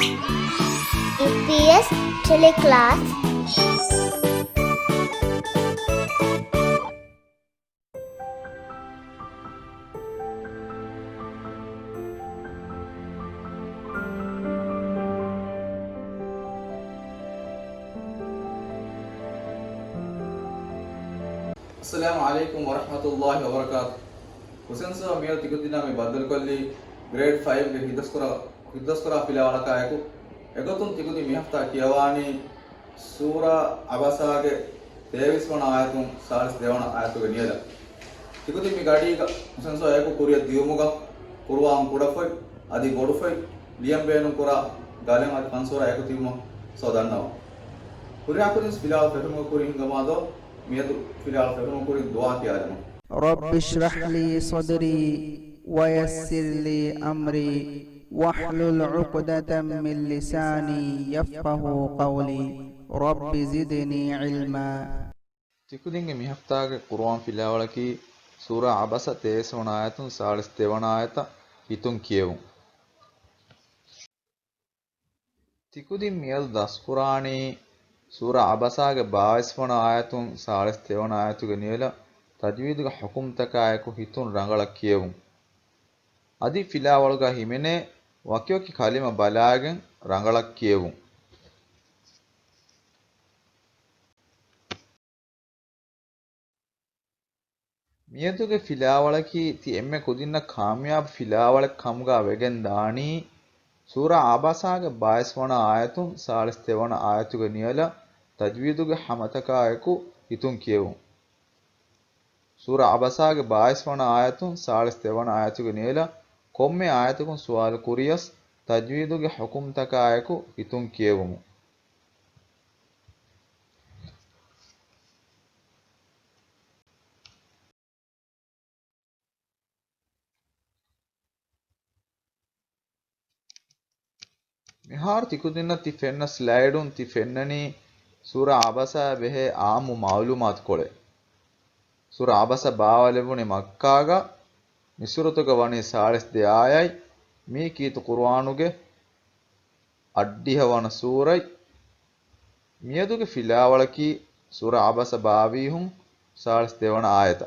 EPS teleclass. السلام عليكم ورحمة الله وبركاته. حسين صاحب مير تقدنا من بدل كلي grade 5 के हिदस्करा पिलावाला कायको एगोतुन तिकुदी मिहफ्ता कियवानी सूरा अबसागे 23 वण आयतुन 42 वण आयतु गनियला तिकुदी मि गाडी का हुसैन सो एको कुरिया दियुमुगा कुरवाम कुडफय अदि गोडफय लियम बेनु कुरा गालेम अद पंसोरा एको तिमो सौदन्नाव कुरिया कुदिस पिलाव फेटुमो कुरिन गमादो मियदु पिलाव फेटुमो कुरिन दुआ कियारनो رب اشرح لي صدري ويسر لي أمري واحلل عقدة من لساني يفقه قولي رب زدني علما. ತಿಕುದಿಂಗೆ ಮಿಹಫ್ತಾಗೆ ಕುರ್ಆನ್ ಫಿಲಾವಳಕಿ ಸೂರಾ ಅಬಸ 23 ವಣ ಆಯತುನ್ 42 ವಣ ಆಯತ ಹಿತುನ್ ಕಿಯೆವು ತಿಕುದಿಂ ಮಿಯಲ್ ದಸ್ಕುರಾನಿ ಸೂರಾ ಅಬಸಾಗೆ 22 ವಣ ಆಯತುನ್ 42 ವಣ ಆಯತುಗೆ ನಿಯಲ ತಜ್ವೀದುಗೆ ಹುಕುಂ ತಕಾಯಕು ಹಿತುನ್ ರಂಗಳ ಕಿಯೆವು ಅದಿ ಫಿಲಾವಳಗ ಹಿಮೆನೆ ವಕ್ಯೋಕಿ ಕಲಿಮ ಬಲಾಗೆನ್ ರಂಗಳ ಕಿಯೆವು මියදුගේ ෆිලාවලකි ති එම්මෙ කුදින්න කාමියාබ් ෆිලාවලක් කම්ගා වෙගෙන් දානී සූරා ආබාසාගේ 22 වන ආයතුන් 42 වන ආයතුගේ නියල තජ්වීදුගේ හමතකායකු හිතුන් කියවුන් සූරා ආබාසාගේ 22 වන ආයතුන් 42 වන ආයතුගේ නියල කොම්මේ ආයතුකුන් සුවාල් කුරියස් තජ්වීදුගේ හුකුම් තකායකු හිතුන් කියවුමු මිහාර තිකුදින්න ති ෆෙන්න ස්ලයිඩුන් ති ෆෙන්නනි සූරා ආබසා බෙහෙ ආමු මාලුමාත් කොಳೆ සූරා ආබසා බාවලෙබුනි මක්කාගා මිසුරතුග වනි 42 ආයයි මේ කීතු කුර්ආනුගේ අඩ්ඩිහ වන සූරයි මියදුගේ ෆිලාවලකි සූරා ආබසා බාවීහුන් 42 වන ආයත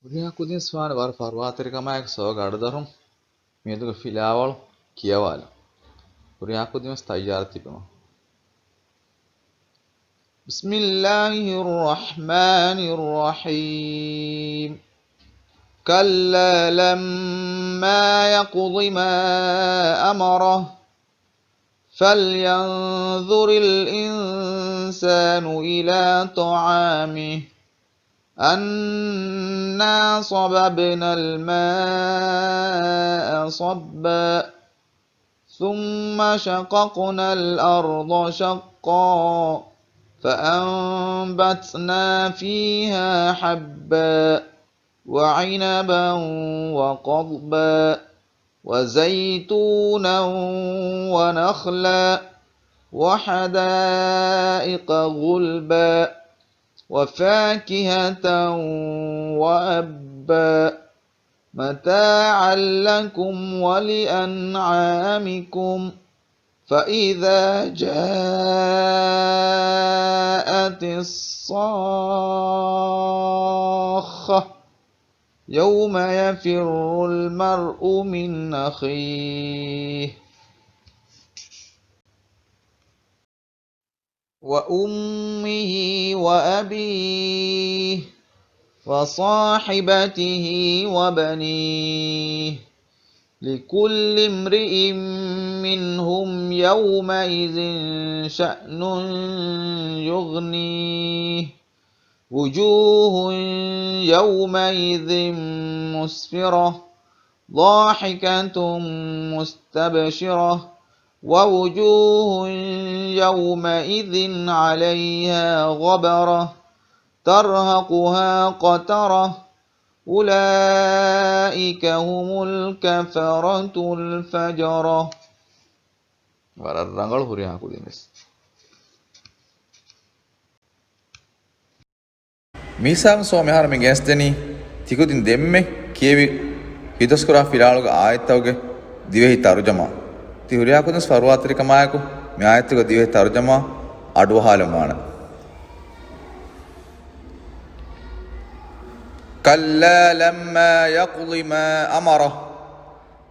උරියා කුදින් ස්වාන වර ෆර්වාතරිකමයක සෝග අඩදරුන් මියදුගේ ෆිලාවල කියවාල උරියා කුදින් තයාර තිබෙනවා بسم الله الرحمن الرحيم كلا لما يقض ما أمره فلينظر الإنسان إلى طعامه أنا صببنا الماء صبا ثم شققنا الأرض شقا فأنبتنا فيها حبا وعنبا وقضبا وزيتونا ونخلا وحدائق غلبا وفاكهة وأبا متاعا لكم ولأنعامكم فإذا جاءت الصاخة يوم يفر المرء من أخيه وأمه وأبيه وصاحبته وبنيه لكل امرئ منهم يومئذ شأن يغنيه وجوه يومئذ مسفرة ضاحكة مستبشرة ووجوه يومئذ عليها غبرة ترهقها قترة أولئك هم الكفرة الفجرة وررغل هريها كودينس ميسام سو مهار من گستني تيكودين دمه كيوي hidaskura filaluga ayattawge divehi tarjama ti huriyakunis farwatri kamayaku me ayattuga divehi tarjama adu halamana kalla lamma yaqdi ma amara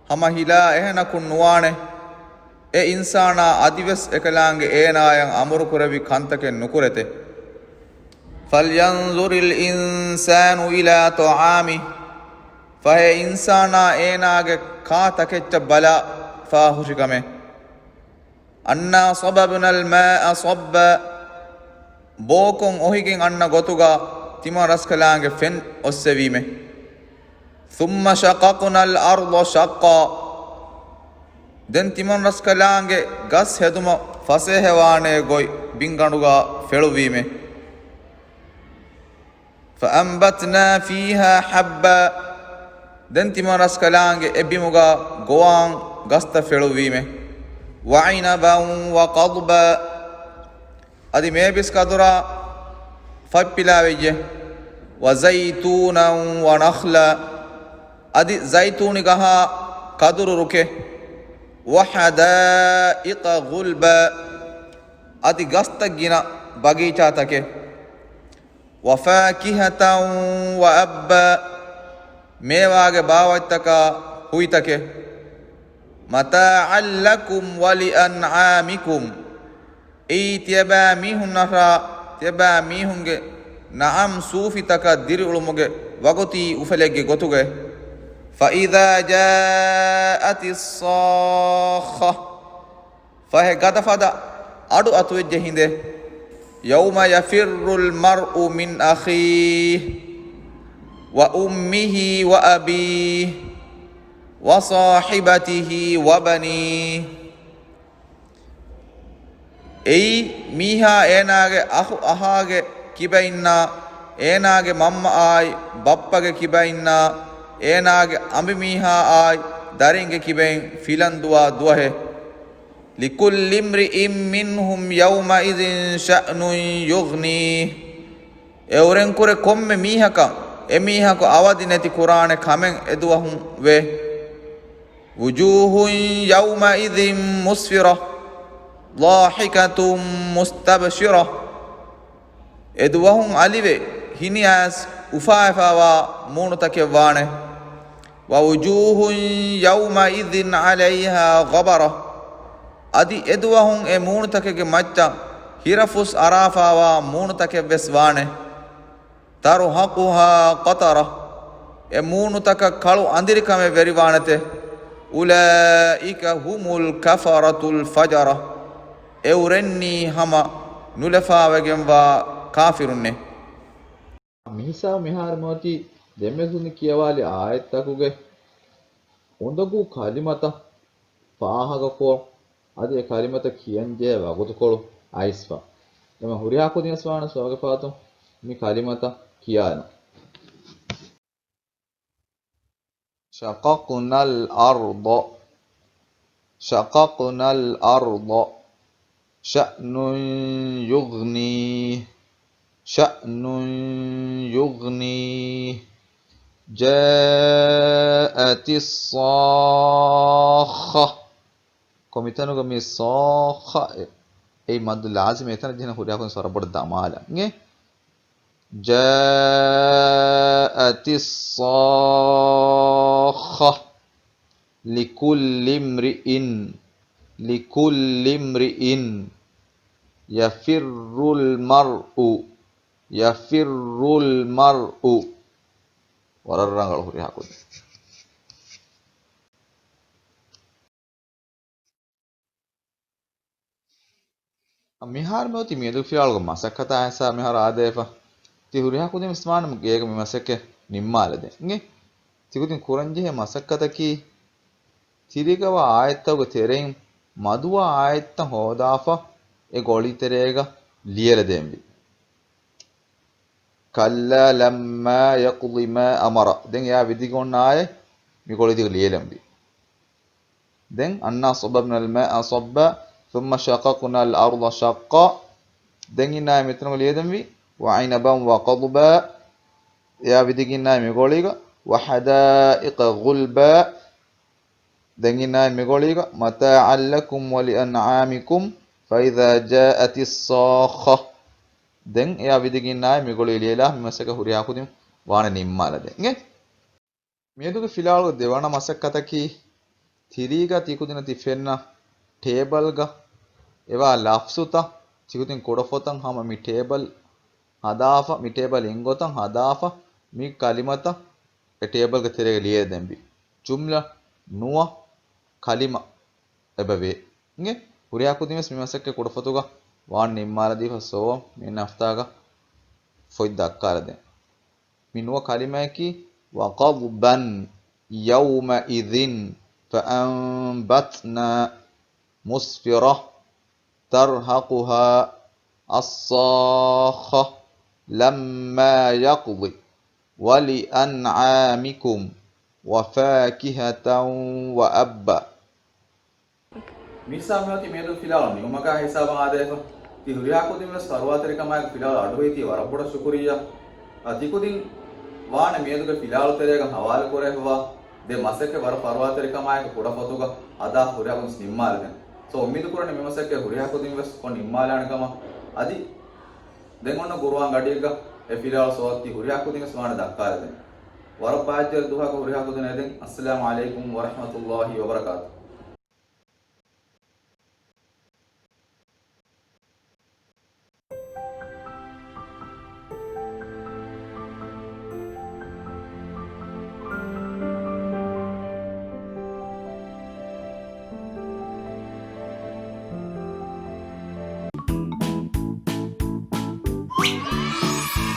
hama hila ehna kun nuwane e insana adives ekalaange eenayan amuru kuravi kantaken nukurete falyanzuril insanu ila ta'ami fahe insana eenaage kaatakecca bala faahushikame anna sababnal ma'a sabba bokon ohigen anna gotuga tima raskalaange fen ossevime thumma shaqaqnal arda shaqqa den timon raskalaange gas heduma fasehewaane goy binganuga feluvime fa ambatna fiha habba den timon raskalaange ebimuga goan gasta feluvime wa inaban wa qadba adi mebis kadura fappilaveje wa zaytunan wa nakhla adi zaytuni gaha kaduru ruke وحدائق غلبا أدي قستقنا بقيتا تكي وفاكهة وأبا ميواغ باوتكا هويتكي متاعا لكم ولأنعامكم أي تيبا ميهن نرى تيبا ميهن نعم سوفي تكا دير علمك وقتي أفلق قطوك فإذا جاءت الصاخة فهي قد فدا أدو أتوجه هنده يوم يفر المرء من أخيه وأمه وأبيه وصاحبته وبنيه أي ميها إناغ أخو أهاغ كبينا إناغ مم آي بابا كبينا ඒනාගේ අඹි මීහා ආයි දරින්ගේ කිබෙන් ෆිලන්දුවා දුවහෙ ලිකුල්ලි ඉම්රිඉම් මින්හුම් යෞමඉදින් ශඅනුන් යුග්නී එවරෙන් කුරේ කොම්මෙ මීහකම් එමීහක අවදි නැති කුරානේ කමෙන් එදුවහුන් වේ වුජූහුන් යෞමඉදින් මුස්ෆිරා ضاحිකතුම් මුස්තබ්ෂිරා එදුවහුන් අලිවේ හිනියස් උෆාෆාවා මූණතකේ වානේ ووجوه يومئذ عليها غبرة أدي إدوهم مونتك مجتا هيرفوس أرافا ومونتك بسوانه ترهقها قطرة مونتك كالو أندركم بريوانته أولئك هم الكفرة الفجرة أورني هما نلفا وجم وكافرون මිහිසා මෙහාරමෝති දෙමෙසුනි කියවාලි ආයත්තකුගේ හොඳගු කලිමත පාහගකෝ අදේ කලිමත කියන්ජේ වගුතුකොළු අයිස්වා එම හුරියාකු දිනස්වාන සෝගේ පාතු මේ කලිමත කියාන شققنا الأرض شققنا الأرض شأن يغنيه شأن يغنيه جاءت الصاخة كوميتانو كمي صاخة أي مد لازم يتنا جهنا خوريا كون سورة برد دامالا جاءت الصاخة لكل امرئ يفر المرء وررانغال خوريا كون මිහාර මෙවති මියදු ෆියාල්ග මසක්කත ඇසා මිහාර ආදේපා ති හුරියා කුදෙම ස්මානම ගේග මසක්ක නිම්මාලද නේ තිකුතින් කුරංජේ මසක්කත කි තිරිගව ආයත්තවග තෙරෙන් මදුව ආයත්ත හෝදාෆා ඒ ගොලි තෙරේග ලියල දෙම්බි කල්ලා ලම්මා යක්ලි මා අමර දැන් යා විදිගොන්න ආයේ මේ ගොලි තික ලියලම්බි දැන් අන්නා සබබ්නල් මා සබ්බා ثم شققنا الأرض شقا دنجنا متنو ليدمي وعنبا وقضبا يا بديجنا ميقوليغا وحدائق غلبا دنجنا مغوليغا متاعا لكم ولأنعامكم فإذا جاءت الصاخة دن يا بدگنا مغولي ليلا مسك هريا كودم وانا نيممالا دنگه ميدوگ فيلالو ديوانا مسكتكي තිරීග තිකුදින තිෆෙන්න ಟೇಬಲ್ಗ එවා ලෆ්සුත තිකුදින් කොඩෆොතන් හම මි ಟೇಬಲ್ හදාෆ මි ಟೇಬಲ್ ඉංගොතන් හදාෆ මි කලිමත එ ಟೇಬಲ್ග තිරේග ලියේ දෙම්බි ජුම්ලා නුව කලිම එබවේ ඉංගේ හුරියා කුදිමස් මි මසක්ක කොඩෆොතුග වාන් නිම්මාල දීෆ සෝ මි නෆ්තාග ෆොයිද දක්කාර දෙන් මි නුව කලිමයකි වකබ්බන් යවුම ඉදින් فأنبتنا مسفرة ترهقها الصاخة لما يقضي ولأنعامكم وفاكهة وأبا මිසාමයති මේදු ෆිලාල නියමක හිසාබන් ආදේක ති හුරියා කුදින සර්වාතරිකමයක ෆිලාල අඩුවේ ති වරපොඩ ශුක්‍රියා තිකුදින් වාන මේදුක ෆිලාල තෙරේක හවාල කොරේවා de masake war parwatari kamaya kuda fotuga ada huriya kun nimmalden so ummidu kurane me masake huriya ko dinves kon nimmalana kama adi den onna guruwan gadiga e filal sowatti huriya ko dinves wana dakkala den war baajjer duha ko huriya ko den eden assalamu alaikum wa rahmatullahi wa barakatuh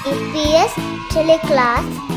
EPS Teleclass